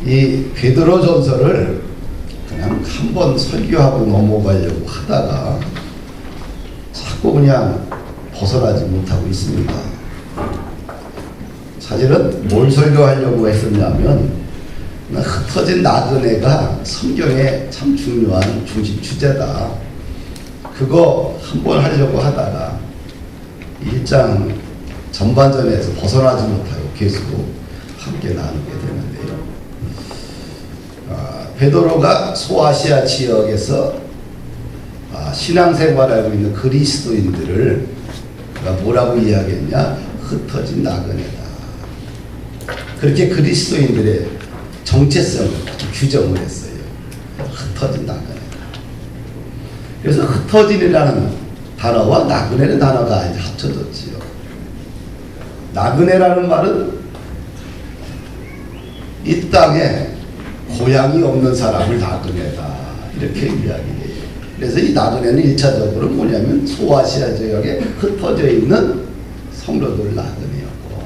이 베드로전서를 그냥 한번 설교하고 넘어가려고 하다가 자꾸 그냥 벗어나지 못하고 있습니다. 사실은 뭘 설교하려고 했었냐면 흩어진 나그네가 성경에 참 중요한 중심 주제다. 그거 한번 하려고 하다가 1장 전반전에서 벗어나지 못하고 계속 함께 나누게 되는데요. 베드로가 소아시아 지역에서 신앙생활하고 있는 그리스도인들을 뭐라고 이야기했냐? 흩어진 나그네다. 그렇게 그리스도인들의 정체성을 규정을 했어요. 흩어진 나그네다. 그래서 흩어진이라는 단어와 나그네라는 단어가 이제 합쳐졌지요. 나그네라는 말은 이 땅에 고향이 없는 사람을 나그네다 이렇게 이야기해요. 그래서 이 나그네는 1차적으로 뭐냐면 소아시아 지역에 흩어져 있는 성도들 나그네였고,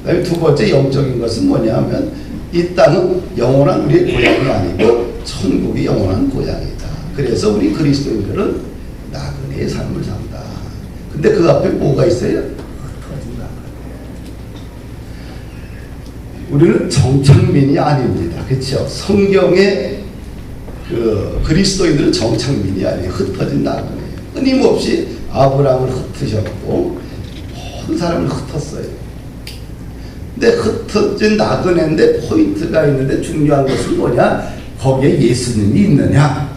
그다음에 두 번째 영적인 것은 뭐냐면 이 땅은 영원한 우리의 고향이 아니고 천국이 영원한 고향이다. 그래서 우리 그리스도인들은 나그네의 삶을 산다. 근데 그 앞에 뭐가 있어요? 흩어진 나그네. 우리는 정착민이 아닙니다. 그렇죠? 성경의 그리스도인들은 정착민이 아니에요. 흩어진 나그네예요. 끊임없이 아브라함을 흩으셨고 모든 사람을 흩었어요. 근데 흩어진 나그네인데 포인트가 있는데 중요한 것은 뭐냐? 거기에 예수님이 있느냐?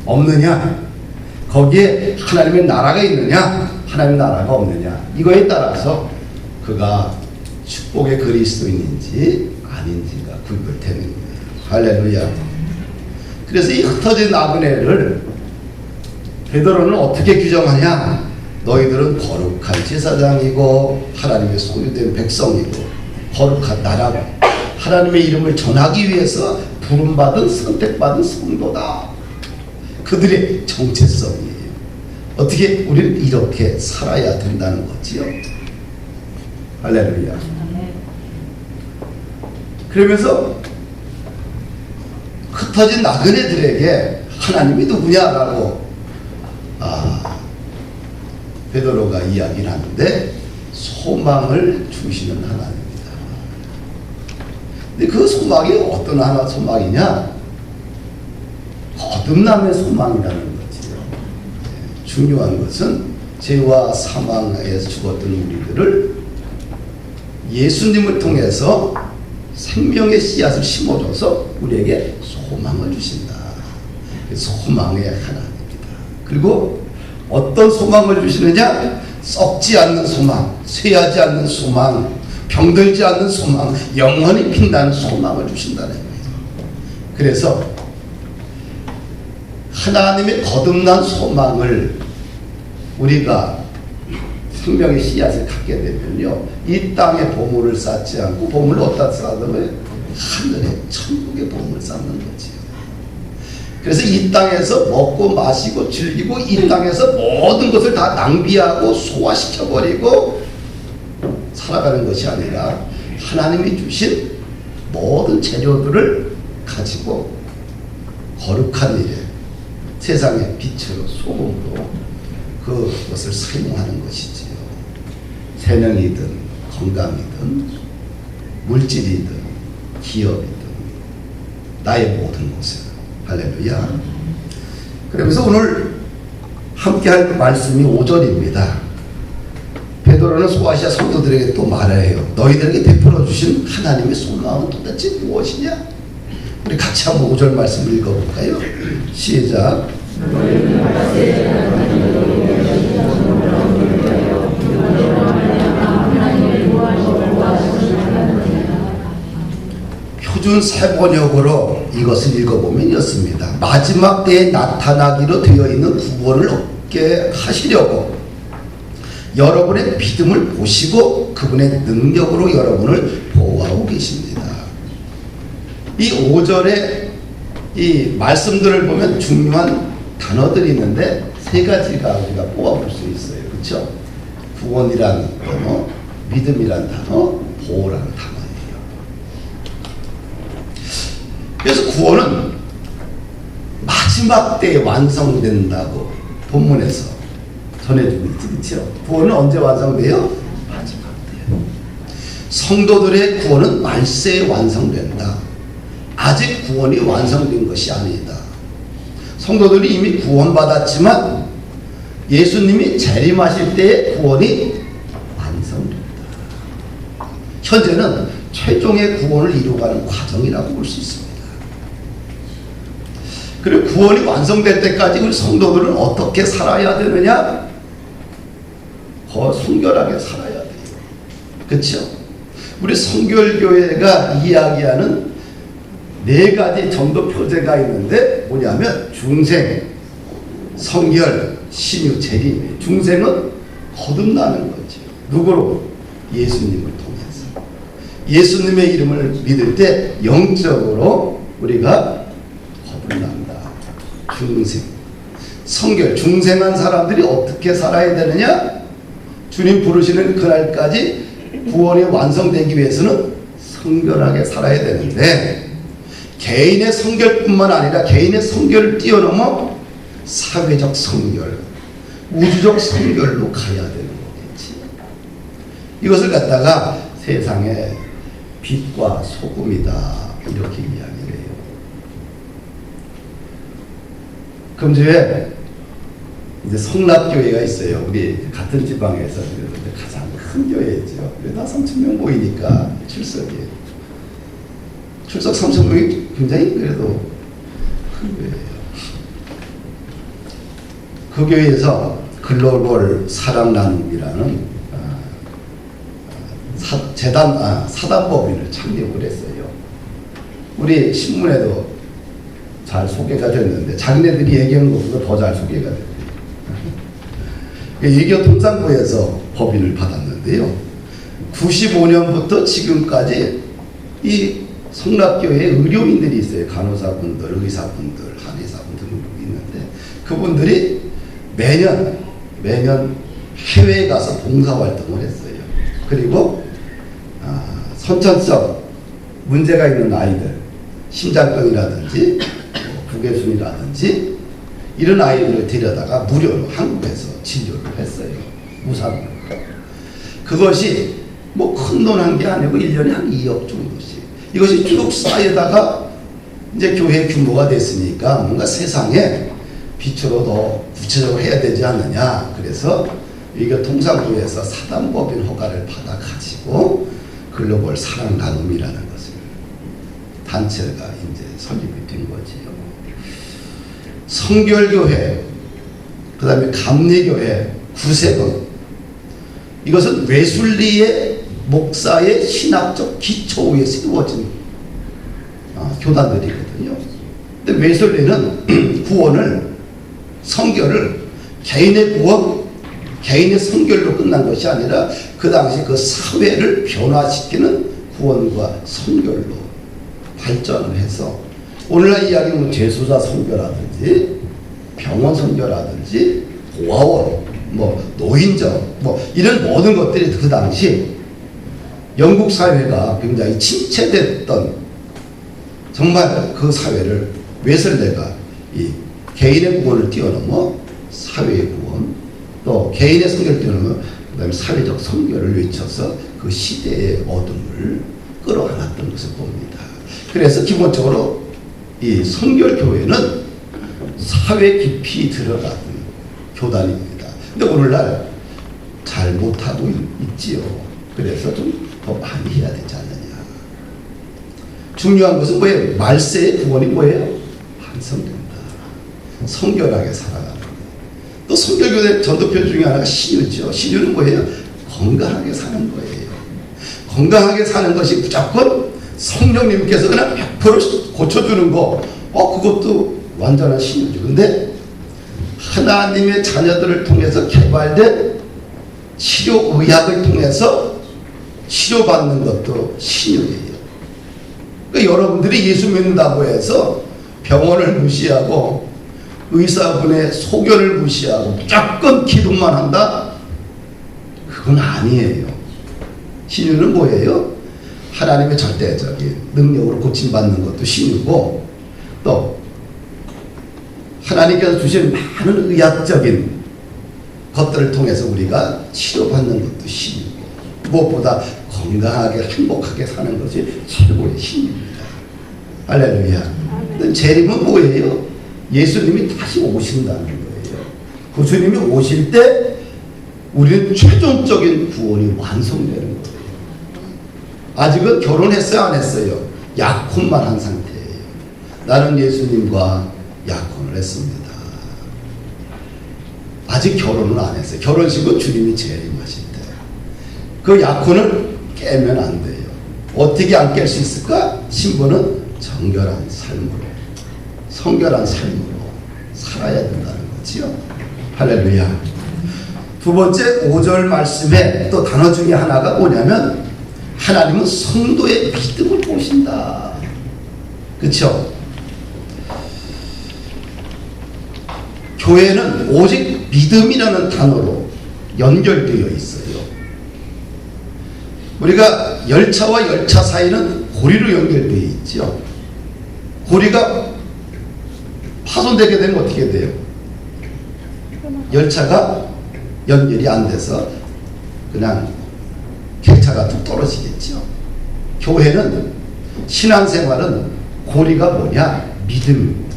없느냐? 거기에 하나님의 나라가 있느냐? 하나님의 나라가 없느냐? 이거에 따라서 그가 축복의 그리스도인인지 아닌지가 구별되는 거예요. 할렐루야. 그래서 이 흩어진 나그네를 베드로는 어떻게 규정하냐? 너희들은 거룩한 제사장이고 하나님의 소유된 백성이고 거룩한 나라고 하나님의 이름을 전하기 위해서 부름받은 선택받은 성도다. 그들의 정체성이에요. 어떻게 우리는 이렇게 살아야 된다는 거지요. 할렐루야. 그러면서 흩어진 나그네들에게 하나님이 누구냐라고 베드로가 이야기를 하는데 소망을 주시는 하나님입니다. 근데 그 소망이 어떤 하나 소망이냐? 거듭남의 소망이라는 거지요. 중요한 것은 죄와 사망에서 죽었던 우리들을 예수님을 통해서 생명의 씨앗을 심어줘서 우리에게 소망을 주신다. 소망의 하나님입니다. 그리고 어떤 소망을 주시느냐? 썩지 않는 소망, 쇠하지 않는 소망, 병들지 않는 소망, 영원히 빛나는 소망을 주신다는 거예요. 그래서 하나님의 거듭난 소망을 우리가 생명의 씨앗을 갖게 되면요, 이 땅에 보물을 쌓지 않고 보물을 어디다 쌓으면 하늘에 천국의 보물을 쌓는 거지요. 그래서 이 땅에서 먹고 마시고 즐기고 이 땅에서 모든 것을 다 낭비하고 소화시켜버리고 살아가는 것이 아니라 하나님이 주신 모든 재료들을 가지고 거룩한 일에 세상의 빛으로 소금으로 그것을 사용하는 것이지요. 재능이든 건강이든 물질이든 기업이든 나의 모든 것을. 할렐루야. 그러면서 오늘 함께 할 말씀이 5절입니다. 베드로는 소아시아 성도들에게 또 말해요. 너희들에게 베풀어 주신 하나님의 소망은 도대체 무엇이냐? 우리 같이 한번 5절 말씀 읽어볼까요? 시작. 표준 세번역으로 이것을 읽어보면 이렇습니다. 마지막 때에 나타나기로 되어 있는 구원을 얻게 하시려고 여러분의 믿음을 보시고 그분의 능력으로 여러분을 보호하고 계십니다. 이 5절의 이 말씀들을 보면 중요한 단어들이 있는데 세 가지가 우리가 뽑아볼 수 있어요. 그렇죠? 구원이란 단어, 믿음이란 단어, 보호라는 단어예요. 그래서 구원은 마지막 때에 완성된다고 본문에서 전해주고 있지, 그렇죠? 구원은 언제 완성돼요? 마지막 때. 성도들의 구원은 말세에 완성된다. 아직 구원이 완성된 것이 아니다. 성도들이 이미 구원받았지만 예수님이 재림하실 때의 구원이 완성된다. 현재는 최종의 구원을 이루어가는 과정이라고 볼 수 있습니다. 그리고 구원이 완성될 때까지 우리 성도들은 어떻게 살아야 되느냐? 더 성결하게 살아야 돼요. 그렇죠? 우리 성결교회가 이야기하는 4가지 전도 표제가 있는데 뭐냐면 중생, 성결, 신유, 재림. 중생은 거듭나는 거죠. 누구로? 예수님을 통해서. 예수님의 이름을 믿을 때 영적으로 우리가 거듭난다. 중생. 성결, 중생한 사람들이 어떻게 살아야 되느냐? 주님 부르시는 그날까지 구원이 완성되기 위해서는 성결하게 살아야 되는데, 개인의 성결뿐만 아니라 개인의 성결을 뛰어넘어 사회적 성결, 우주적 성결로 가야 되는 거겠지. 이것을 갖다가 세상의 빛과 소금이다, 이렇게 이야기를 해요. 금주에 이제 성납교회가 있어요. 우리 같은 지방에서 가장 큰 교회죠. 3,000명 모이니까 출석이에요. 출석 3,000명이 굉장히 그래도 큰 교회예요. 그 교회에서 글로벌 사랑 나눔이라는 사단법인을 창립을 했어요. 우리 신문에도 잘 소개가 됐는데 자기네들이 얘기한 것보다 더 잘 소개가 됐대요. 예교통상부에서 법인을 받았는데요. 95년부터 지금까지 이 성납교회에 의료인들이 있어요. 간호사분들, 의사분들, 한의사분들 있는데 그분들이 매년 해외에 가서 봉사활동을 했어요. 그리고 선천성 문제가 있는 아이들, 심장병이라든지 부계순이라든지 이런 아이들을 데려다가 무료로 한국에서 진료를 했어요. 무상으로. 그것이 뭐 큰 돈 한 게 아니고 1년에 한 2억 정도씩. 이것이 쭉 쌓여다가 이제 교회 규모가 됐으니까 뭔가 세상에 빛으로 더 구체적으로 해야 되지 않느냐. 그래서 이게 통상부에서 사단법인 허가를 받아 가지고 글로벌 사랑 나눔이라는 것을 단체가 이제 설립이 된 거지요. 성결교회, 그 다음에 감리교회, 구세금, 이것은 웨슬리의 목사의 신학적 기초 위에 세워진 교단들이거든요. 근데 웨슬리는 구원을, 성결을 개인의 구원, 개인의 성결로 끝난 것이 아니라 그 당시 그 사회를 변화시키는 구원과 성결로 발전을 해서 오늘날 이야기는 재수자 선교라든지 병원 선교라든지 고아원, 노인정, 이런 모든 것들이 그 당시 영국 사회가 굉장히 침체됐던 정말 그 사회를 웨슬레가 이 개인의 구원을 뛰어넘어 사회의 구원, 또 개인의 성결을 뛰어넘어 그 다음에 사회적 성결을 외쳐서 그 시대의 어둠을 끌어안았던 것을 봅니다. 그래서 기본적으로 이 성결교회는 사회 깊이 들어가는 교단입니다. 근데 오늘날 잘 못하고 있지요. 그래서 좀 더 많이 해야 되지 않느냐. 중요한 것은 뭐예요? 말세의 구원이 뭐예요? 완성된다. 성결하게 살아가는 것. 또 성결교회 전도표 중에 하나가 신유죠. 신유는 뭐예요? 건강하게 사는 거예요. 건강하게 사는 것이 무조건 성령님께서 그냥 100% 고쳐주는 거, 그것도 완전한 신유죠. 근데 하나님의 자녀들을 통해서 개발된 치료의학을 통해서 치료받는 것도 신유예요. 그러니까 여러분들이 예수 믿는다고 해서 병원을 무시하고 의사분의 소견을 무시하고 무조건 기도만 한다? 그건 아니에요. 신유는 뭐예요? 하나님의 절대적인 능력으로 고침받는 것도 신이고, 또 하나님께서 주신 많은 의학적인 것들을 통해서 우리가 치료받는 것도 신이고, 무엇보다 건강하게 행복하게 사는 것이 최고의 신입니다. 할렐루야. 재림은 뭐예요? 예수님이 다시 오신다는 거예요. 그 주님이 오실 때 우리는 최종적인 구원이 완성되는 거예요. 아직은 결혼했어요, 안 했어요? 약혼만 한 상태예요. 나는 예수님과 약혼을 했습니다. 아직 결혼은 안 했어요. 결혼식은 주님이 재림하실 때. 그 약혼을 깨면 안 돼요. 어떻게 안 깰 수 있을까? 신부는 정결한 삶으로, 성결한 삶으로 살아야 된다는 거지요. 할렐루야. 두 번째 5절 말씀에 또 단어 중에 하나가 뭐냐면, 하나님은 성도의 믿음을 보신다. 그렇죠? 교회는 오직 믿음이라는 단어로 연결되어 있어요. 우리가 열차와 열차 사이는 고리로 연결되어 있죠. 고리가 파손되게 되면 어떻게 돼요? 열차가 연결이 안 돼서 그냥 객차가 뚝 떨어지겠죠. 교회는, 신앙생활은 고리가 뭐냐? 믿음입니다.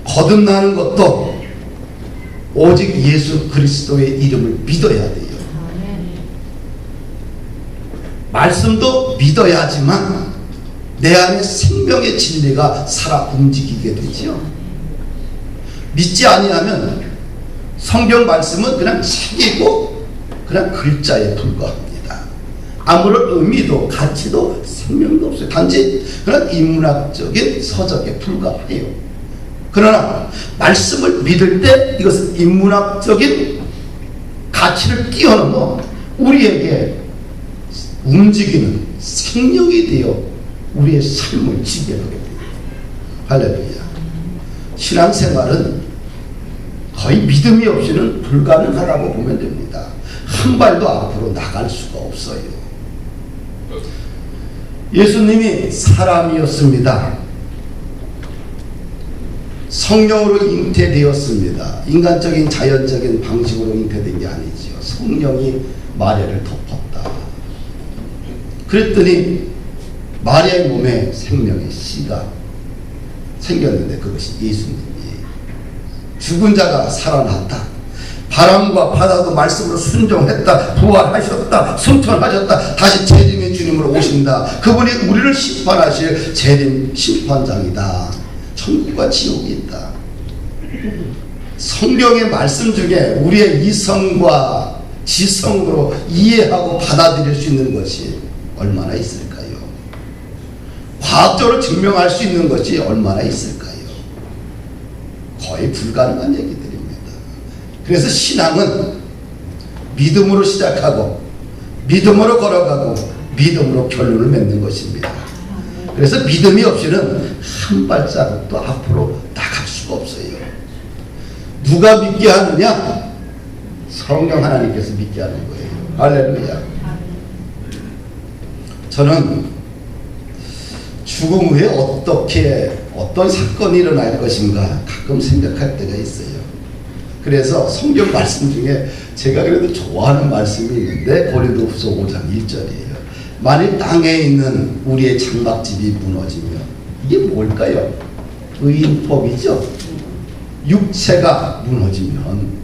거듭나는 것도 오직 예수 그리스도의 이름을 믿어야 돼요. 말씀도 믿어야지만 내 안에 생명의 진리가 살아 움직이게 되죠. 믿지 아니하면 성경 말씀은 그냥 책이고 그냥 글자에 불과합니다. 아무런 의미도 가치도 생명도 없어요. 단지 그런 인문학적인 서적에 불과해요. 그러나 말씀을 믿을 때 이것은 인문학적인 가치를 뛰어넘어 우리에게 움직이는 생명이 되어 우리의 삶을 지배하게 돼요. 할렐루야. 신앙생활은 거의 믿음이 없이는 불가능하다고 보면 됩니다. 한 발도 앞으로 나갈 수가 없어요. 예수님이 사람이었습니다. 성령으로 잉태되었습니다. 인간적인 자연적인 방식으로 잉태된 게 아니지요. 성령이 마리아를 덮었다. 그랬더니 마리아의 몸에 생명의 씨가 생겼는데 그것이 예수님이에요. 죽은 자가 살아났다. 바람과 바다도 말씀으로 순종했다. 부활하셨다. 승천하셨다. 다시 재림의 주님으로 오신다. 그분이 우리를 심판하실 재림 심판장이다. 천국과 지옥이 있다. 성경의 말씀 중에 우리의 이성과 지성으로 이해하고 받아들일 수 있는 것이 얼마나 있을까요? 과학적으로 증명할 수 있는 것이 얼마나 있을까요? 거의 불가능한 얘기들입니다. 그래서 신앙은 믿음으로 시작하고 믿음으로 걸어가고 믿음으로 결론을 맺는 것입니다. 그래서 믿음이 없이는 한 발자국도 앞으로 나갈 수가 없어요. 누가 믿게 하느냐? 성령 하나님께서 믿게 하는 거예요. 할렐루야. 저는 죽음 후에 어떤 사건이 일어날 것인가 가끔 생각할 때가 있어요. 그래서 성경 말씀 중에 제가 그래도 좋아하는 말씀이 있는데 고린도후서 5장 1절이에요. 만일 땅에 있는 우리의 장막집이 무너지면 이게 뭘까요? 의인법이죠. 육체가 무너지면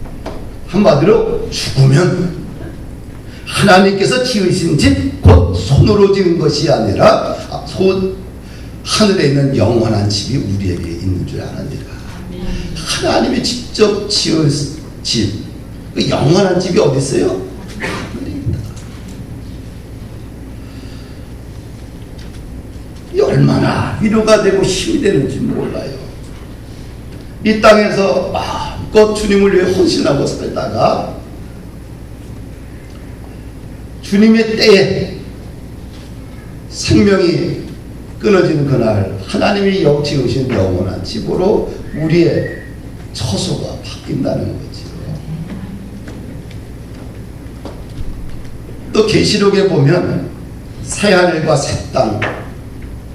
한마디로 죽으면 하나님께서 지으신 집 곧 손으로 지은 것이 아니라 하늘에 있는 영원한 집이 우리에게 있는 줄 아느니라. 하나님이 직접 지은 집, 그 영원한 집이 어디 있어요? 하늘에 있다. 이 얼마나 위로가 되고 힘이 되는지 몰라요. 이 땅에서 마음껏 주님을 위해 헌신하고 살다가 주님의 때에 생명이 끊어지는 그날 하나님이 지으신 영원한 집으로 우리의 처소가 바뀐다는 거죠. 또 계시록에 보면 새하늘과 새 땅,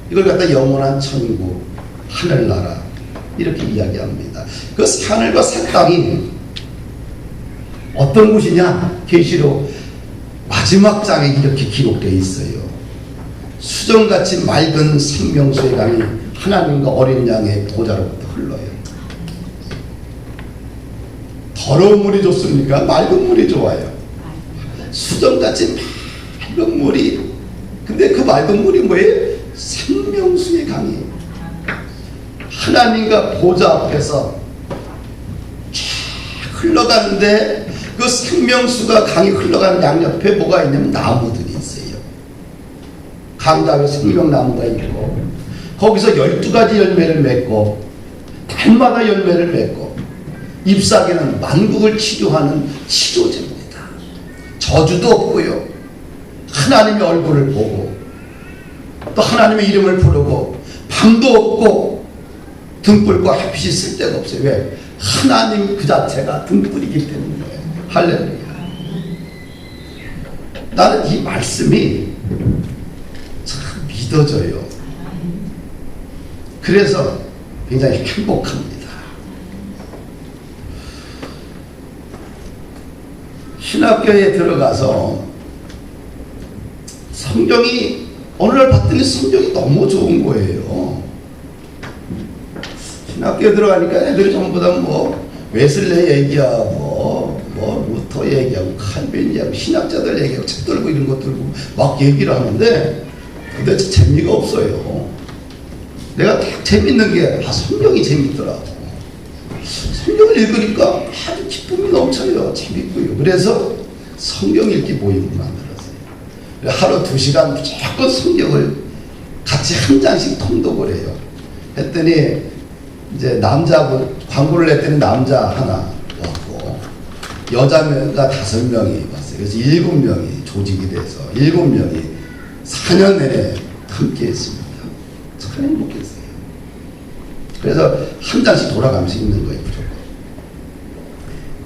이걸 갖다 영원한 천국, 하늘나라 이렇게 이야기합니다. 그 새하늘과 새 땅이 어떤 곳이냐? 계시록 마지막 장에 이렇게 기록되어 있어요. 수정같이 맑은 생명수의 강이 하나님과 어린 양의 보좌로부터 흘러요. 더러운 물이 좋습니까? 맑은 물이 좋아요. 수정같이 맑은 물이, 근데 그 맑은 물이 뭐예요? 생명수의 강이 하나님과 보좌 앞에서 쫙 흘러가는데, 그 생명수가 강이 흘러가는 양옆에 뭐가 있냐면 나무들이 있어요. 강가에 생명나무가 있고, 거기서 12가지 열매를 맺고, 달마다 열매를 맺고, 잎사귀는 만국을 치료하는 치료제입니다. 저주도 없고요, 하나님의 얼굴을 보고 또 하나님의 이름을 부르고, 밤도 없고 등불과 햇빛이 쓸 데가 없어요. 왜? 하나님 그 자체가 등불이기 때문에. 할렐루야. 나는 이 말씀이 참 믿어져요. 그래서 굉장히 행복합니다. 신학교에 들어가서 성경이, 어느 날 봤더니 성경이 너무 좋은 거예요. 신학교에 들어가니까 애들이 전부 다 뭐 웨슬레 얘기하고 뭐 루터 얘기하고 칼빈 얘기하고 신학자들 얘기하고 책 들고 이런 것 들고 막 얘기를 하는데 도대체 재미가 없어요. 내가 딱 재밌는 게 성경이 재밌더라고. 성경을 읽으니까 아주 기쁨이 넘쳐요. 재밌고요. 그래서 성경 읽기 모임을 만들었어요. 하루 2시간 무조건 성경을 같이 한 장씩 통독을 해요. 했더니 이제 남자분, 광고를 냈더니 남자 하나 왔고 여자가 5명이 왔어요. 그래서 7명이 조직이 돼서 7명이 4년 내내 함께 했습니다. 참 행복했어요. 그래서 한 장씩 돌아가면서 읽는 거예요, 무조건.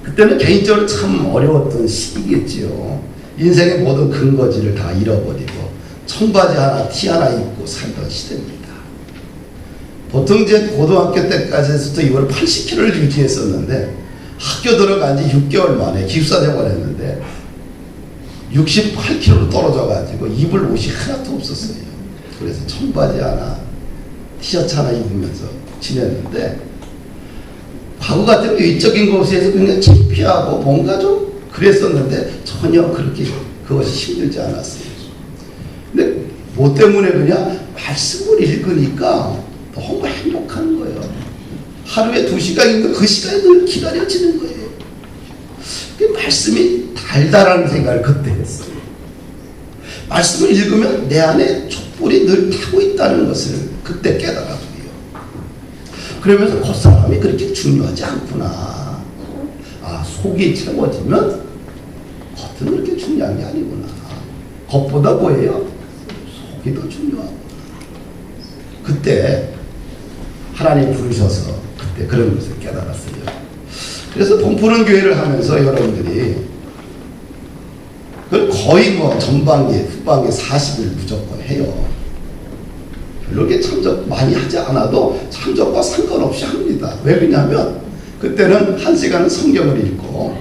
그때는 개인적으로 참 어려웠던 시기겠지요. 인생의 모든 근거지를 다 잃어버리고 청바지 하나, 티 하나 입고 살던 시대입니다. 보통 이제 고등학교 때까지 해서 이번에 80kg를 유지했었는데, 학교 들어간 지 6개월 만에 기숙사 생활했는데 68kg로 떨어져가지고 입을 옷이 하나도 없었어요. 그래서 청바지 하나, 티셔츠 하나 입으면서 지냈는데, 과거 같은 외적인 것에서 굉장히 창피하고 뭔가 좀 그랬었는데 전혀 그렇게 그것이 힘들지 않았어요. 근데 뭐 때문에 그냥 말씀을 읽으니까 너무 행복한 거예요. 하루에 2시간인가 그 시간이 늘 기다려지는 거예요. 그 말씀이 달달한 생각을 그때 했어요. 말씀을 읽으면 내 안에 촛불이 늘 타고 있다는 것을 그때 깨달았고요. 그러면서 겉사람이 그렇게 중요하지 않구나. 아, 속이 채워지면 겉은 그렇게 중요한 게 아니구나. 겉보다 뭐예요? 속이 더 중요하구나. 그때 하나님 부르셔서 그때 그런 것을 깨달았어요. 그래서 봄푸른 교회를 하면서 여러분들이 거의 뭐 전반기, 후반기 40일 무조건 해요. 별로 이렇게 참석 많이 하지 않아도 참석과 상관없이 합니다. 왜 그러냐면 그때는 1시간은 성경을 읽고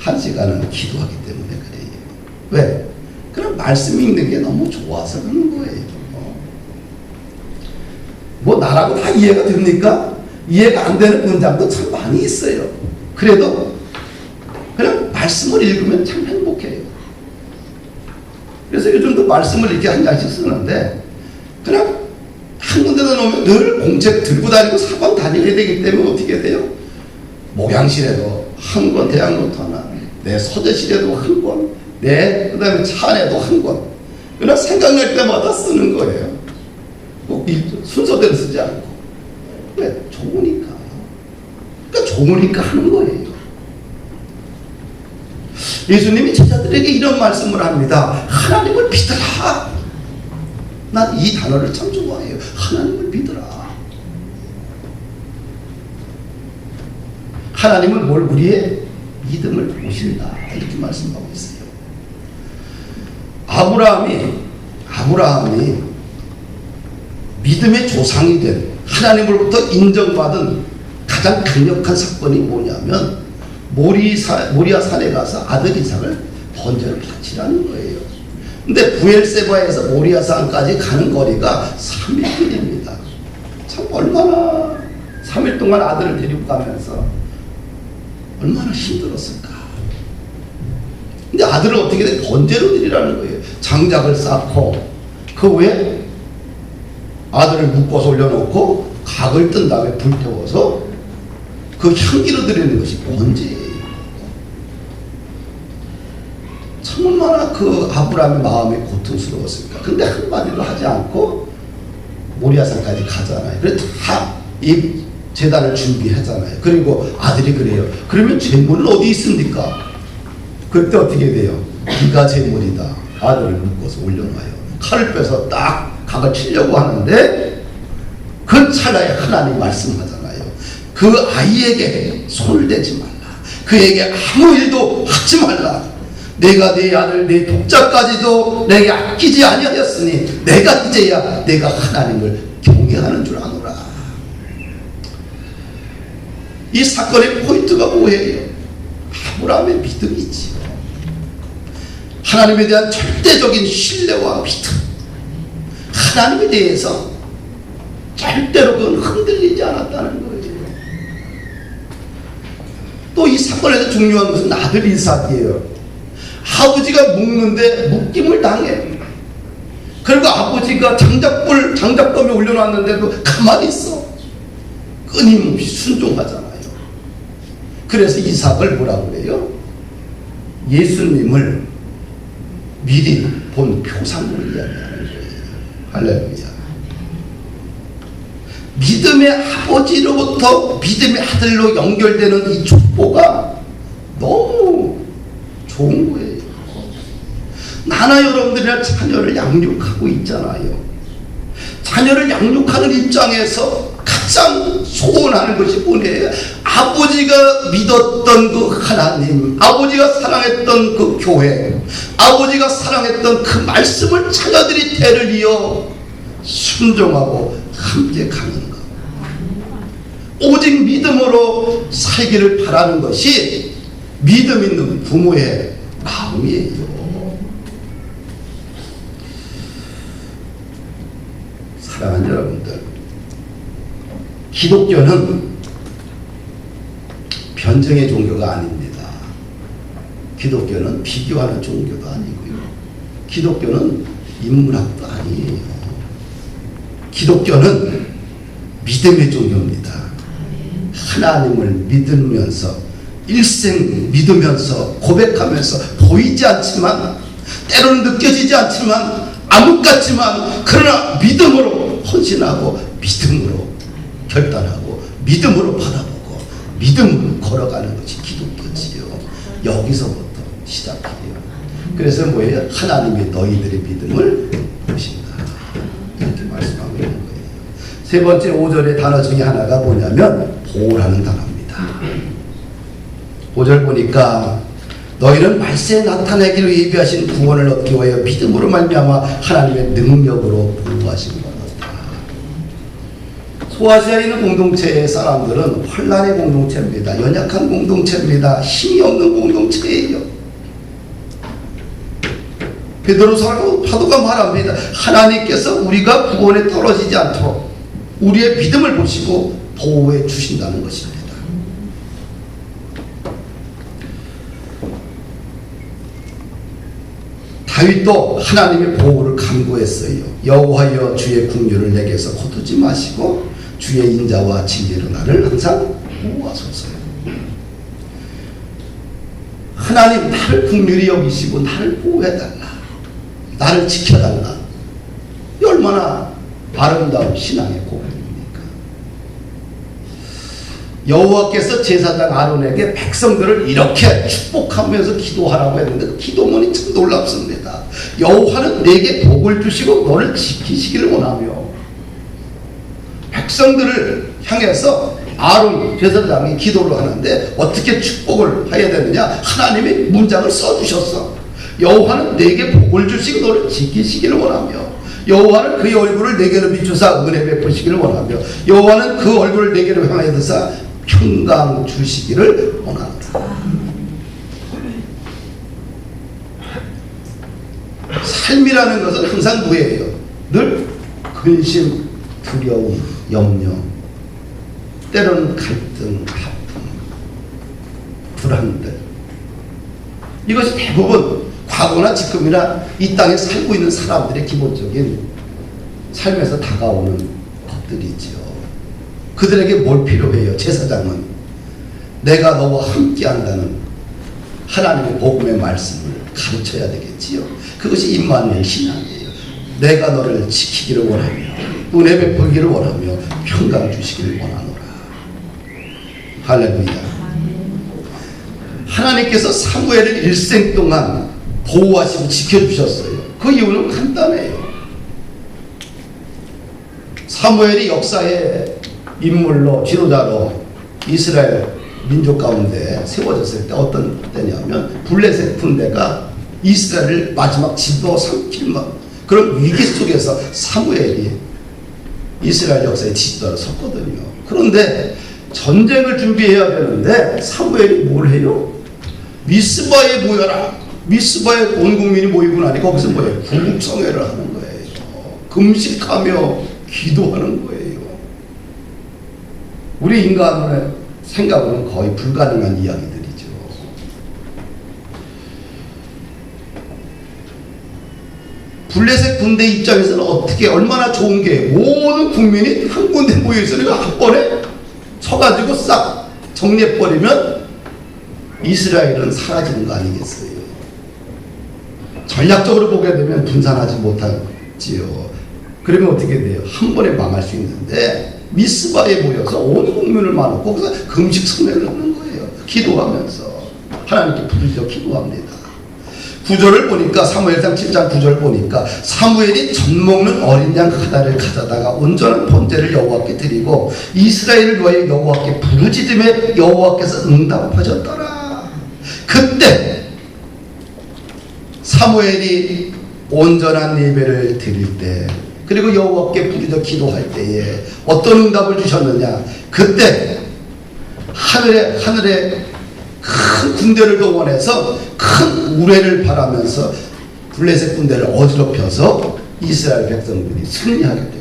1시간은 기도하기 때문에 그래요. 왜? 그럼 말씀 읽는 게 너무 좋아서 그런 거예요. 뭐 나라고 다 이해가 됩니까? 이해가 안 되는 문장도 참 많이 있어요. 그래도 그냥 말씀을 읽으면 참 행복해요. 그래서 요즘도 말씀을 이렇게 한 장씩 쓰는데, 그냥 한 군데다 놓으면 늘 공책 들고 다니고 사방 다니게 되기 때문에 어떻게 돼요? 목양실에도 한 권, 대학노트 하나, 내 서재실에도 한 권, 그 다음에 차 안에도 한 권. 그냥 생각날 때마다 쓰는 거예요. 꼭 순서대로 쓰지 않고. 왜? 좋으니까. 그러니까 좋으니까 하는 거예요. 예수님이 제자들에게 이런 말씀을 합니다. 하나님을 믿어라. 난 이 단어를 참 좋아해요. 하나님을 믿어라. 하나님은 뭘? 우리의 믿음을 보신다. 이렇게 말씀하고 있어요. 아브라함이 아브라함이 믿음의 조상이 된 하나님으로부터 인정받은 가장 강력한 사건이 뭐냐면 모리아 산에 가서 아들 이삭을 번제를 바치라는 거예요. 근데 부엘세바에서 모리아 산까지 가는 거리가 3일길입니다. 참 얼마나 3일 동안 아들을 데리고 가면서 얼마나 힘들었을까. 근데 아들을 어떻게 돼? 번제로 드리라는 거예요. 장작을 쌓고 그 위에 아들을 묶어서 올려놓고 각을 뜬 다음에 불태워서 그 향기로 드리는 것이 번제예요. 참 얼마나 그 아브라함의 마음이 고통스러웠을까. 근데 한마디도 하지 않고 모리아산까지 가잖아요. 그래서 다 이 제단을 준비하잖아요. 그리고 아들이 그래요. 그러면 제물은 어디 있습니까? 그때 어떻게 돼요? 네가 제물이다. 아들을 묶어서 올려놔요. 칼을 빼서 딱 각을 치려고 하는데 그 찰나에 하나님 말씀하잖아요. 그 아이에게 손을 대지 말라. 그에게 아무 일도 하지 말라. 내가 내 아들 내 독자까지도 내게 아끼지 아니하였으니 내가 이제야 내가 하나님을 경외하는 줄 아노라. 이 사건의 포인트가 뭐예요? 아브라함의 믿음이지요. 하나님에 대한 절대적인 신뢰와 믿음. 하나님에 대해서 절대로 그건 흔들리지 않았다는 거예요. 또 이 사건에서 중요한 것은 아들 이삭이에요. 아버지가 묶는데 묶임을 당해. 그리고 아버지가 장작범에 올려놨는데도 가만히 있어. 끊임없이 순종하잖아요. 그래서 이삭을 뭐라고 그래요? 예수님을 미리 본 표상으로 이야기하는 거예요. 할렐루야. 믿음의 아버지로부터 믿음의 아들로 연결되는 이 축복가 너무 좋은 거예요. 나나 여러분들이나 자녀를 양육하고 있잖아요. 자녀를 양육하는 입장에서 가장 소원하는 것이 뭐예요? 아버지가 믿었던 그 하나님, 아버지가 사랑했던 그 교회, 아버지가 사랑했던 그 말씀을 자녀들이 대를 이어 순종하고 함께 가는 것. 오직 믿음으로 살기를 바라는 것이 믿음 있는 부모의 마음이에요. 사랑하는 여러분들, 기독교는 변증의 종교가 아닙니다. 기독교는 비교하는 종교도 아니고요. 기독교는 인문학도 아니에요. 기독교는 믿음의 종교입니다. 하나님을 믿으면서 일생 믿으면서 고백하면서 보이지 않지만 때로는 느껴지지 않지만 암흑 같지만 그러나 믿음으로 헌신하고 믿음으로 결단하고 믿음으로 받아보고 믿음으로 걸어가는 것이 기독교지요. 여기서부터 시작해요. 그래서 뭐예요? 하나님이 너희들의 믿음을 보신다. 이렇게 말씀하고 있는 거예요. 세 번째 5절의 단어 중에 하나가 뭐냐면 보호라는 단어입니다. 5절 보니까 너희는 말세에 나타내기로 예비하신 구원을 얻기 위하여 믿음으로 말미암아 하나님의 능력으로 보호하신 거다. 소아시아에 있는 공동체의 사람들은 환난의 공동체입니다. 연약한 공동체입니다. 힘이 없는 공동체예요. 베드로 사도가 말합니다. 하나님께서 우리가 구원에 떨어지지 않도록 우리의 믿음을 보시고 보호해 주신다는 것입니다. 다윗도 하나님의 보호를 간구했어요. 여호와여 주의 긍휼을 내게서 거두지 마시고 주의 인자와 진리로 나를 항상 보호하소서. 하나님 나를 긍휼히 여기시고 나를 보호해달라. 나를 지켜달라. 이 얼마나 아름다운 신앙의 고백입니까? 여호와께서 제사장 아론에게 백성들을 이렇게 축복하면서 기도하라고 했는데 그 기도문이 참 놀랍습니다. 여호와는 내게 복을 주시고 너를 지키시기를 원하며, 백성들을 향해서 아론 제사장이 기도를 하는데 어떻게 축복을 해야 되느냐? 하나님이 문장을 써주셨어. 여호와는 내게 복을 주시고 너를 지키시기를 원하며 여호와는 그의 얼굴을 내게로 비추사 은혜 베푸시기를 원하며 여호와는 그 얼굴을 내게로 향하여 드사 평강 주시기를 원한다. 삶이라는 것은 항상 뭐예요? 늘 근심, 두려움, 염려, 때로는 갈등, 아픔, 불안들. 이것이 대부분 과거나 지금이나 이 땅에 살고 있는 사람들의 기본적인 삶에서 다가오는 것들이지요. 그들에게 뭘 필요해요? 제사장은 내가 너와 함께 한다는 하나님의 복음의 말씀을 가르쳐야 되겠지요. 그것이 임마누엘 신앙이에요. 내가 너를 지키기를 원하며 은혜 베풀기를 원하며 평강 주시기를 원하노라. 할렐루야. 하나님께서 사무엘을 일생 동안 보호하시고 지켜주셨어요. 그 이유는 간단해요. 사무엘이 역사의 인물로 지도자로 이스라엘 민족 가운데 세워졌을 때 어떤 때냐면 블레셋 군대가 이스라엘을 마지막 집어 삼킬 그런 위기 속에서 사무엘이 이스라엘 역사의 지도자로 섰거든요. 그런데 전쟁을 준비해야 되는데 사무엘이 뭘 해요? 미스바에 모여라. 미스바에 온 국민이 모이고 나니 거기서 뭐예요? 구국성회를 하는 거예요. 금식하며 기도하는 거예요. 우리 인간의 생각으로는 거의 불가능한 이야기들이죠. 블레셋 군대 입장에서는 어떻게 얼마나 좋은 게 모든 국민이 한 군데 모여 있으니까 한 번에 쳐가지고 싹 정리해버리면 이스라엘은 사라지는 거 아니겠어요? 전략적으로 보게 되면 분산하지 못하지요. 그러면 어떻게 돼요? 한 번에 망할 수 있는데 미스바에 모여서 온 국민을 모아놓고 거기서 금식 성례를 하는 거예요. 기도하면서 하나님께 부르짖어 기도합니다. 구절을 보니까 사무엘상 7장 9절 보니까 사무엘이 젖 먹는 어린 양 하나를 가져다가 온전한 번제를 여호와께 드리고 이스라엘을 위하여 여호와께 부르짖음에 여호와께서 응답하셨더라. 그때 사무엘이 온전한 예배를 드릴 때 그리고 여호와께 부르짖어 기도할 때에 어떤 응답을 주셨느냐? 그때 하늘에 큰 군대를 동원해서 큰 우레를 바라면서 블레셋 군대를 어지럽혀서 이스라엘 백성들이 승리하게 됩니다.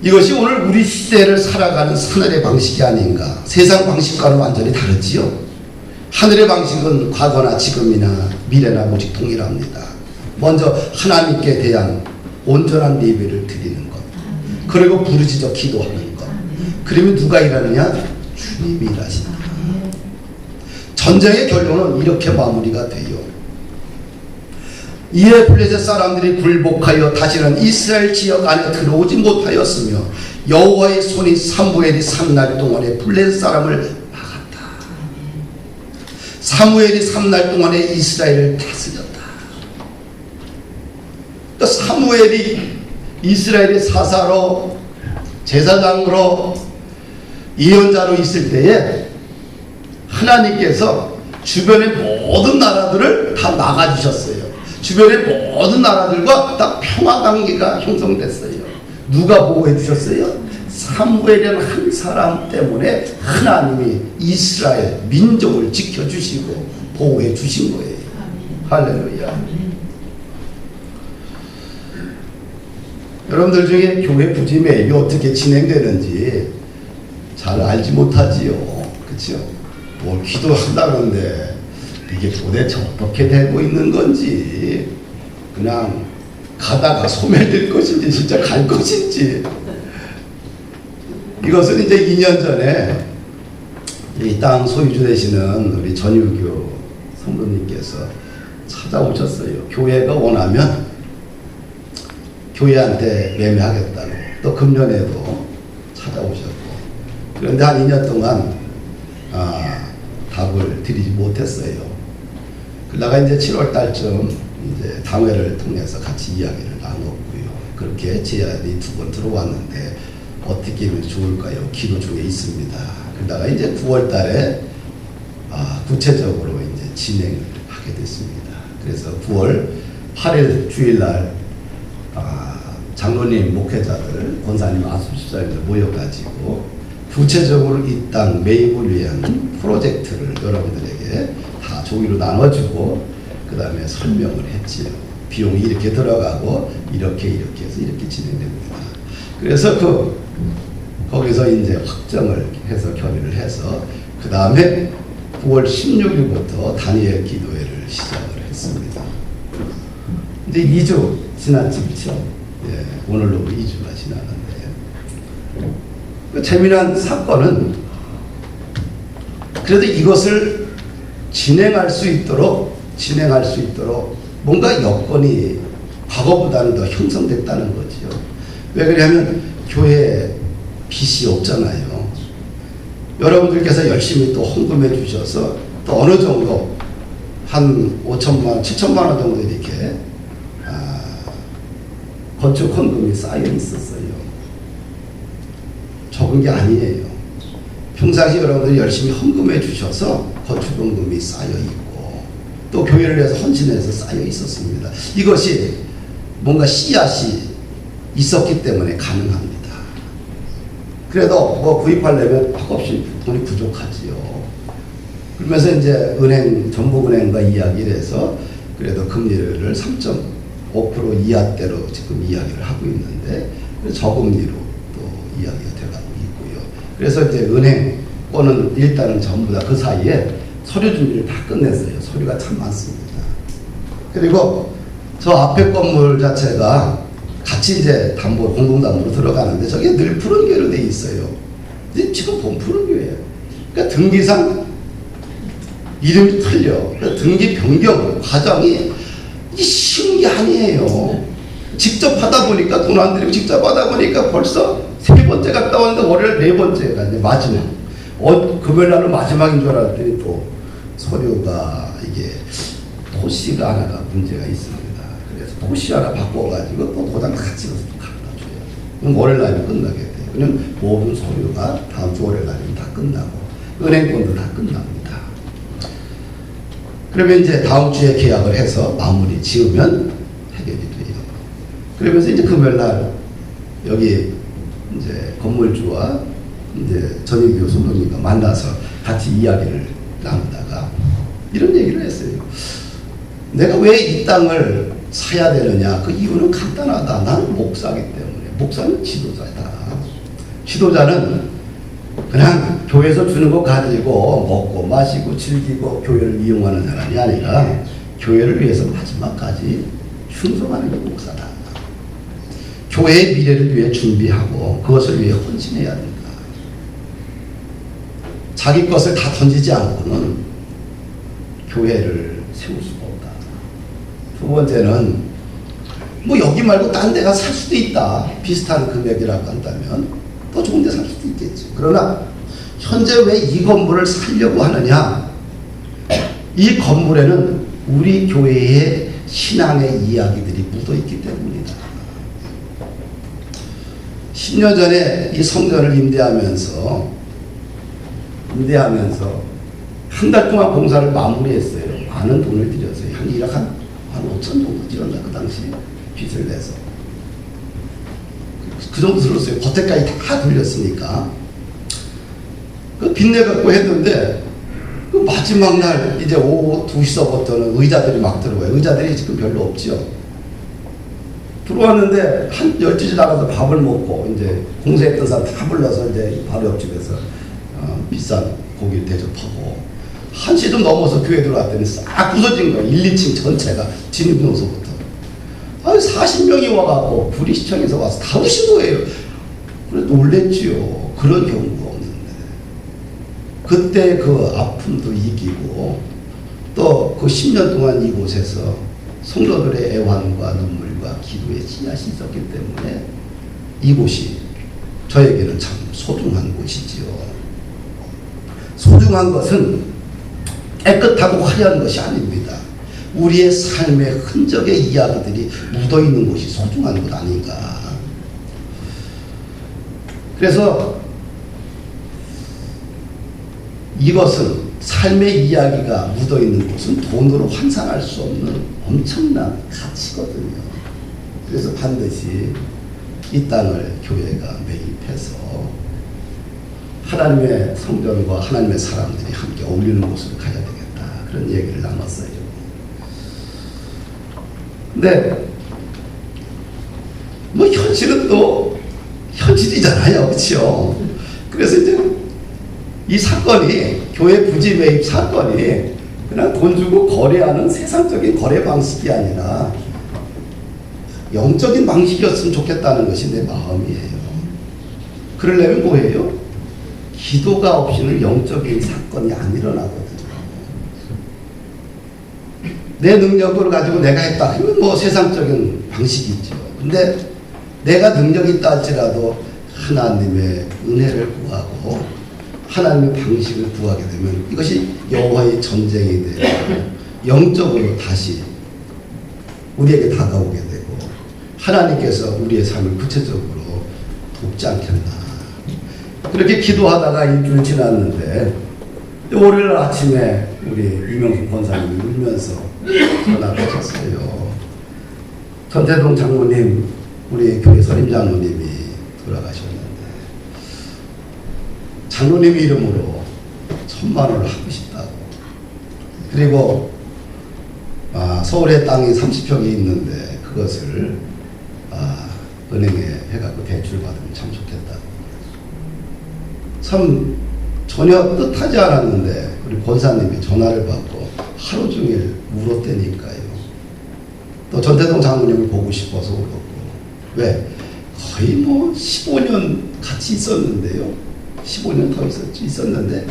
이것이 오늘 우리 시대를 살아가는 하늘의 방식이 아닌가. 세상 방식과는 완전히 다르지요. 하늘의 방식은 과거나 지금이나 미래나 오직 동일합니다. 먼저 하나님께 대한 온전한 예배를 드리는 것, 그리고 부르짖어 기도하는 것. 그러면 누가 일하느냐? 주님이 일하신다. 전쟁의 결론은 이렇게 마무리가 돼요. 이에 블레셋 사람들이 굴복하여 다시는 이스라엘 지역 안에 들어오지 못하였으며 여호와의 손이 사무엘이 3날 동안에 블레셋 사람을 막았다. 사무엘이 3날 동안에 이스라엘을 다스렸다. 그러니까 사무엘이 이스라엘의 사사로 제사장으로 예언자로 있을 때에 하나님께서 주변의 모든 나라들을 다 막아주셨어요. 주변의 모든 나라들과 다 평화관계가 형성됐어요. 누가 보호해 주셨어요? 사무엘이라는 한 사람 때문에 하나님이 이스라엘 민족을 지켜주시고 보호해 주신 거예요. 할렐루야. 여러분들 중에 교회 부지 매입이 어떻게 진행되는지 잘 알지 못하지요. 그렇죠? 뭘 기도한다는데 이게 도대체 어떻게 되고 있는 건지, 그냥 가다가 소멸될 것인지 진짜 갈 것인지. 이것은 이제 2년 전에 이 땅 소유주 되시는 우리 전유교 성도님께서 찾아오셨어요. 교회가 원하면 교회한테 매매하겠다고. 또 금년에도 찾아오셨고. 그런데 한 2년 동안 답을 드리지 못했어요. 그러다가 이제 7월 달쯤 이제 당회를 통해서 같이 이야기를 나눴고요. 그렇게 제안이 2번 들어왔는데 어떻게 하면 좋을까요? 기도 중에 있습니다. 그러다가 이제 9월 달에 구체적으로 이제 진행을 하게 됐습니다. 그래서 9월 8일 주일날 장로님, 목회자들, 권사님, 아수집사님들 모여가지고 구체적으로 이 땅 매입을 위한 프로젝트를 여러분들에게 다 종이로 나눠주고 그 다음에 설명을 했지요. 비용이 이렇게 들어가고 이렇게 해서 이렇게 진행됩니다. 그래서 거기서 이제 확정을 해서 결의를 해서 그 다음에 9월 16일부터 다니엘 기도회를 시작을 했습니다. 이제 2주 지났지, 그렇죠? 예, 오늘로 2주가 지났는데 그 재미난 사건은 그래도 이것을 진행할 수 있도록 뭔가 여건이 과거보다는 더 형성됐다는 거죠. 왜 그러냐면 교회에 빚이 없잖아요. 여러분들께서 열심히 또 헌금해 주셔서 또 어느 정도 한 5천만 원, 7천만 원 정도 이렇게 건축 헌금이 쌓여 있었어요. 적은 게 아니에요. 평상시 여러분들이 열심히 헌금해 주셔서 건축 헌금이 쌓여 있고 또 교회를 위해서 헌신해서 쌓여 있었습니다. 이것이 뭔가 씨앗이 있었기 때문에 가능합니다. 그래도 뭐 구입하려면 턱없이 돈이 부족하지요. 그러면서 이제 전북은행과 이야기를 해서 그래도 금리를 3.5% 이하대로 지금 이야기를 하고 있는데 저금리로 또 이야기가 돼가고 있고요. 그래서 이제 은행 거는 일단은 전부 다 그 사이에 서류 준비를 다 끝냈어요. 서류가 참 많습니다. 그리고 저 앞에 건물 자체가 같이 이제 공동담보로 들어가는데 저게 늘 푸른 교회로 돼 있어요. 지금 본 푸른 교회예요. 그러니까 등기상 이름이 틀려. 그러니까 등기 변경 과정이 쉬운 게 아니에요. 직접 하다 보니까 돈 안 들이고 직접 하다 보니까 벌써 3번째 갔다 왔는데 월요일 4번째가 이제 마지막. 금요일 날은 마지막인 줄 알았더니 또 서류가 이게 토시가 하나가 문제가 있습니다. 그래서 토시 하나 바꿔가지고 또 도장 같이 갖다 줘요. 그럼 월요일 날이 끝나게 돼요. 그냥 모든 서류가 다음 주 월요일 날이면 다 끝나고 은행권도 다 끝납니다. 그러면 이제 다음 주에 계약을 해서 마무리 지으면 해결이 돼요. 그러면서 이제 금요일 날 여기 이제 건물주와 이제 전인교 소장님과 만나서 같이 이야기를 나누다가 이런 얘기를 했어요. 내가 왜 이 땅을 사야 되느냐? 그 이유는 간단하다. 나는 목사기 때문에. 목사는 지도자다. 지도자는 그냥 교회에서 주는 거 가지고 먹고 마시고 즐기고 교회를 이용하는 사람이 아니라 교회를 위해서 마지막까지 충성하는 게 목사다. 교회의 미래를 위해 준비하고 그것을 위해 헌신해야 된다. 자기 것을 다 던지지 않고는 교회를 세울 수가 없다. 두 번째는 뭐 여기 말고 딴 데가 살 수도 있다. 비슷한 금액이라고 한다면 더 좋은 데 살 수도 있겠죠. 그러나 현재 왜 이 건물을 살려고 하느냐? 이 건물에는 우리 교회의 신앙의 이야기들이 묻어있기 때문이다. 10년 전에 이 성전을 임대하면서 한 달 동안 공사를 마무리했어요. 많은 돈을 들였어요. 한 1억 한 5천 정도 들였나 그 당시에 빚을 내서. 그 정도 들었어요. 겉에까지 다 돌렸으니까. 그 빚내 갖고 했는데 그 마지막 날 이제 오후 2시서부터는 의자들이 막 들어와요. 의자들이 지금 별로 없죠. 들어왔는데 한 12시 나가서 밥을 먹고 이제 공사했던 사람 다 불러서 이제 바로 옆집에서 비싼 고기를 대접하고 1시 좀 넘어서 교회 들어왔더니 싹 부서진 거예요. 1, 2층 전체가 진입로서부터. 아니 40명이 와갖고 구리시청에서 와서 다 부신 거예요. 그래 놀랬지요. 그런 경우가 없는데 그때 그 아픔도 이기고 또 그 10년 동안 이곳에서 성도들의 애환과 눈물과 기도의 씨앗이 있었기 때문에 이곳이 저에게는 참 소중한 곳이지요. 소중한 것은 깨끗하고 화려한 것이 아닙니다. 우리의 삶의 흔적의 이야기들이 묻어있는 곳이 소중한 것 아닌가. 그래서 이것은 삶의 이야기가 묻어있는 곳은 돈으로 환산할 수 없는 엄청난 가치거든요. 그래서 반드시 이 땅을 교회가 매입해서 하나님의 성전과 하나님의 사람들이 함께 어울리는 곳으로 가야 되겠다. 그런 얘기를 나눴어요. 근데 뭐 현실은 또 현실이잖아요. 그렇죠? 그래서 이제 이 사건이 교회 부지 매입 사건이 그냥 돈 주고 거래하는 세상적인 거래 방식이 아니라 영적인 방식이었으면 좋겠다는 것이 내 마음이에요. 그러려면 뭐예요? 기도가 없이는 영적인 사건이 안 일어나거든요. 내 능력을 가지고 내가 했다. 그러면 뭐 세상적인 방식이죠. 근데 내가 능력이 있다 할지라도 하나님의 은혜를 구하고 하나님의 방식을 구하게 되면 이것이 여호와의 전쟁이 되고 영적으로 다시 우리에게 다가오게 되고 하나님께서 우리의 삶을 구체적으로 돕지 않겠나. 그렇게 기도하다가 일주일 지났는데 월요일 아침에 우리 유명수 권사님이 울면서 전화를 하셨어요. 전태동 장로님, 우리 교회 선임 장로님이 돌아가셨는데 장로님 이름으로 1,000만 원을 하고 싶다고. 그리고 서울에 땅이 30평이 있는데 그것을 은행에 해갖고 대출 받으면 참 좋겠다고. 참 전혀 뜻하지 않았는데 우리 권사님이 전화를 받고 하루 종일 울었다니까요. 또 전태동 장로님을 보고 싶어서 울었고. 왜? 거의 뭐 15년 같이 있었는데요. 15년 더 있었는데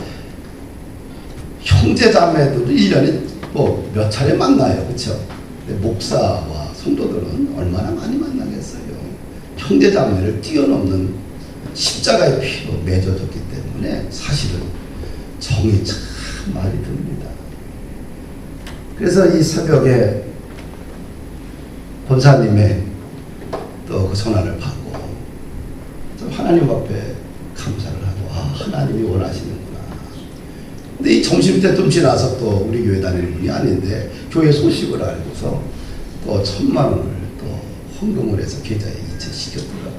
형제자매들도 1년에 뭐 몇 차례 만나요. 그렇죠? 목사와 성도들은 얼마나 많이 만나겠어요. 형제자매를 뛰어넘는 십자가의 피로 맺어졌기 때문에 사실은 정이 참 많이 듭니다. 그래서 이 새벽에 권사님의 또 그 전화를 받고 하나님 앞에 감사를 하고 하나님이 원하시는구나. 근데 이 점심때 좀 지나서 또 우리 교회 다니는 분이 아닌데 교회 소식을 알고서 또 1,000만 원을 또 헌금을 해서 계좌에 이체시켰더라고요.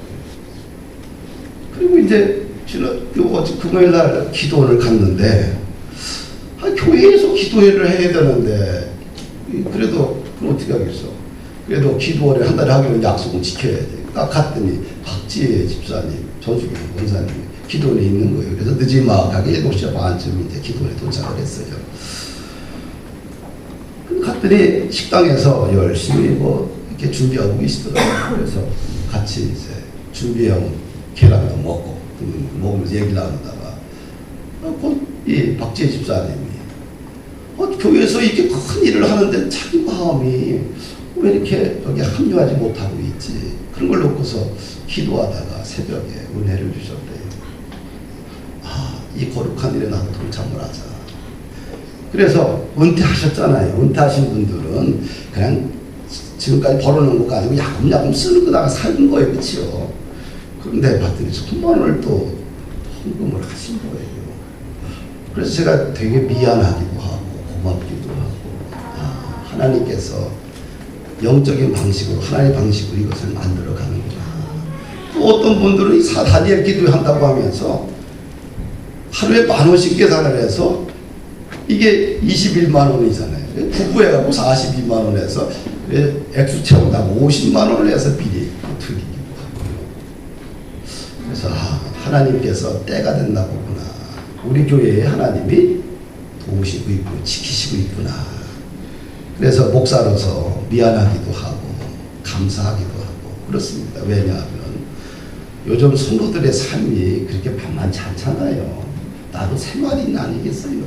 그리고 이제 어제 금요일날 기도원을 갔는데 교회에서 기도회를 해야 되는데 그래도 그럼 어떻게 하겠어? 그래도 기도원을 한 달에 하기로 약속은 지켜야 돼. 딱 갔더니 박지혜 집사님, 전수경 원사님이 기도원에 있는 거예요. 그래서 늦지막하게 7시 반쯤 이제 기도원에 도착을 했어요. 갔더니 식당에서 열심히 뭐 이렇게 준비하고 계시더라고요. 그래서 같이 이제 준비해온 계란도 먹으면서 얘기 나누다가 이 박지혜 집사님이 교회에서 이렇게 큰 일을 하는데 자기 마음이 왜 이렇게 여기 합류하지 못하고 있지? 그런 걸 놓고서 기도하다가 새벽에 은혜를 주셨대요. 이 거룩한 일에 나도 동참을 하자. 그래서 은퇴하셨잖아요. 은퇴하신 분들은 그냥 지금까지 벌어놓은 거 가지고 야금야금 쓰는 거다가 살는 거예요. 그렇죠? 그런데 봤더니 1,000만 원을 또 헌금을 하신 거예요. 그래서 제가 되게 미안하기도 하고 고맙기도 하고 하나님께서 영적인 방식으로 하나님의 방식으로 이것을 만들어 가는구나. 또 어떤 분들은 다니엘 기도한다고 하면서 하루에 10,000원씩 계산을 해서 이게 21만 원이잖아요. 부부해갖고 42만 원에서 액수 채우다가 50만 원을 해서 비리 드리기도 하고요. 그래서 하나님께서 때가 됐나 보구나. 우리 교회에 하나님이 도우시고 있고 지키시고 있구나. 그래서 목사로서 미안하기도 하고 감사하기도 하고 그렇습니다. 왜냐하면 요즘 성도들의 삶이 그렇게 만만치 않잖아요. 나도 생활인이 아니겠어요.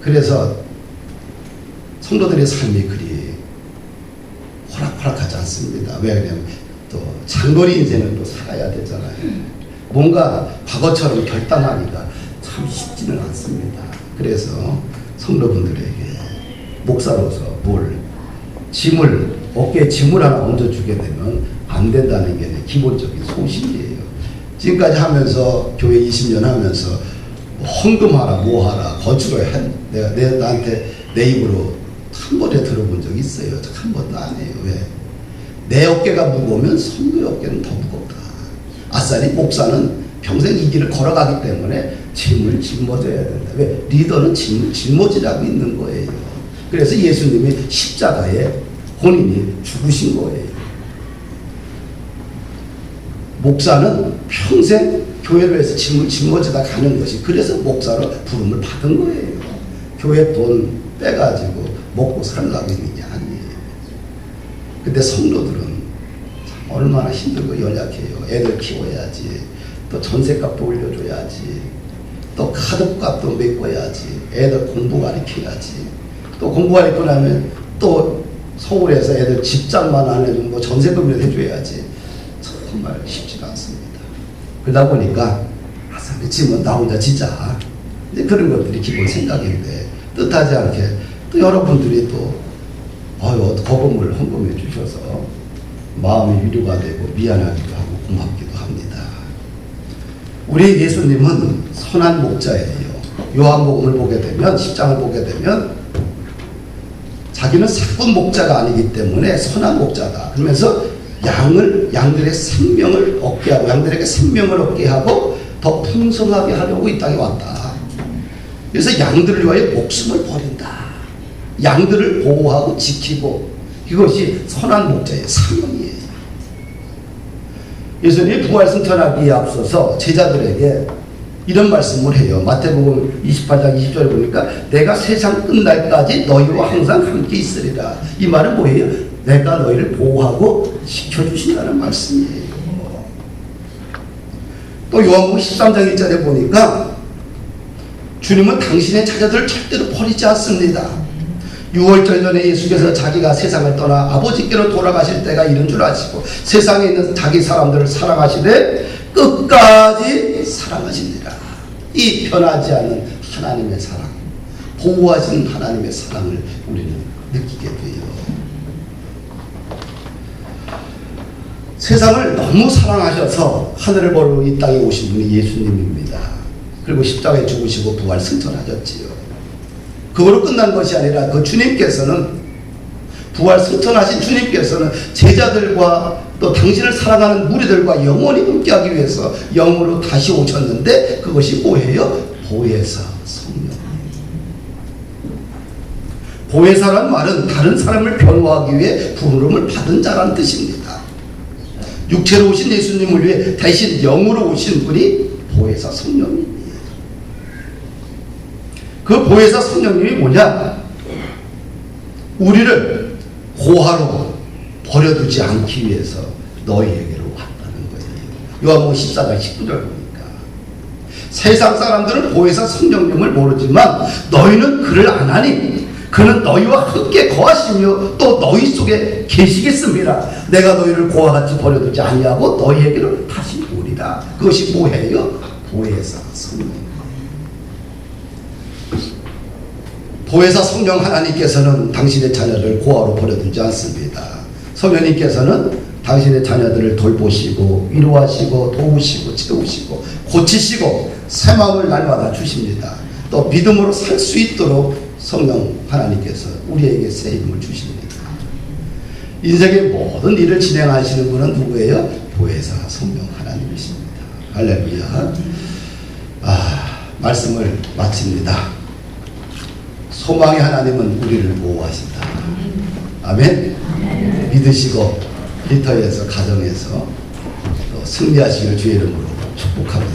그래서 성도들의 삶이 그리 호락호락하지 않습니다. 왜냐하면 또 장거리 인생을 또 살아야 되잖아요. 뭔가 과거처럼 결단하기가 참 쉽지는 않습니다. 그래서 성도분들에게 목사로서 어깨에 짐을 하나 얹어주게 되면 안 된다는 게 기본적인 소신이에요. 지금까지 하면서 교회 20년 하면서 뭐 헌금하라 뭐하라 거주로 나한테 내 입으로 한 번에 들어본 적 있어요? 한 번도 안 해요. 왜? 내 어깨가 무거우면 성도의 어깨는 더 무겁다. 아싸리 목사는 평생 이 길을 걸어가기 때문에 짐을 짊어져야 된다. 왜? 리더는 짊어지라고 있는 거예요. 그래서 예수님이 십자가에 본인이 죽으신 거예요. 목사는 평생 교회를 위해서 짐을 짊어지다 가는 것이, 그래서 목사로 부름을 받은 거예요. 교회 돈 빼가지고 먹고 살라고 있는 게 아니에요. 근데 성도들은 참 얼마나 힘들고 연약해요. 애들 키워야지, 또 전세값도 올려줘야지, 또 카드값도 메꿔야지, 애들 공부 가르쳐야지, 또 공부 가르치고 나면 또 서울에서 애들 집장만 안 해주면 뭐 전세금을 해줘야지. 정말 쉽지가 않습니다. 그러다 보니까 아싸리 짐은 나 혼자 지자, 이제 그런 것들이 기본 생각인데, 뜻하지 않게 또 여러분들이 또 거금을 헌금해 주셔서 마음이 위로가 되고 미안하기도 하고 고맙기도 합니다. 우리 예수님은 선한 목자예요. 요한복음을 보게 되면, 10장을 보게 되면 자기는 사분 목자가 아니기 때문에 선한 목자다 그러면서 양들의 생명을 얻게 하고, 양들에게 생명을 얻게 하고 더 풍성하게 하려고 이 땅에 왔다. 그래서 양들을 위하여 목숨을 버린다. 양들을 보호하고 지키고, 이것이 선한 목자의 사명이에요. 예수님이 부활승천하기에 앞서서 제자들에게 이런 말씀을 해요. 마태복음 28장 20절에 보니까 내가 세상 끝날까지 너희와 항상 함께 있으리라. 이 말은 뭐예요? 내가 너희를 보호하고 지켜주신다는 말씀이에요. 또 요한복음 13장 1절에 보니까 주님은 당신의 자녀들을 절대로 버리지 않습니다. 6월절 전에 예수께서 자기가 세상을 떠나 아버지께로 돌아가실 때가 이른 줄 아시고 세상에 있는 자기 사람들을 사랑하시되 끝까지 사랑하십니다. 이 변하지 않는 하나님의 사랑, 보호하시는 하나님의 사랑을 우리는 느끼게 돼요. 세상을 너무 사랑하셔서 하늘을 보러 이 땅에 오신 분이 예수님입니다. 그리고 십자가에 죽으시고 부활 승천하셨지요. 그거로 끝난 것이 아니라 그 주님께서는, 부활 승천하신 주님께서는 제자들과 또 당신을 사랑하는 무리들과 영원히 함께하기 위해서 영으로 다시 오셨는데, 그것이 뭐예요? 보혜사 성령이에요. 보혜사란 말은 다른 사람을 변호하기 위해 부름을 받은 자라는 뜻입니다. 육체로 오신 예수님을 위해 대신 영으로 오신 분이 보혜사 성령입니다. 그 보혜사 성령님이 뭐냐? 우리를 고아로 버려두지 않기 위해서 너희에게로 왔다는 거예요. 요한복음 14장 19절 보니까 세상 사람들은 보혜사 성령님을 모르지만 너희는 그를 아나니 그는 너희와 함께 거하시며 또 너희 속에 계시겠습니다. 내가 너희를 고아같이 버려두지 아니하고 너희에게로 다시 오리라. 그것이 뭐예요? 보혜사 성령. 보혜사 성령 하나님께서는 당신의 자녀를 고아로 버려두지 않습니다. 성령님께서는 당신의 자녀들을 돌보시고 위로하시고 도우시고 채우시고 고치시고 새 마음을 날마다 주십니다. 또 믿음으로 살 수 있도록 성령 하나님께서 우리에게 새 힘을 주십니다. 인생의 모든 일을 진행하시는 분은 누구예요? 보혜사 성령 하나님이십니다. 할렐루야. 말씀을 마칩니다. 소망의 하나님은 우리를 보호하신다. 아멘. 믿으시고 일터에서 가정에서 또 승리하시길 주의 이름으로 축복합니다.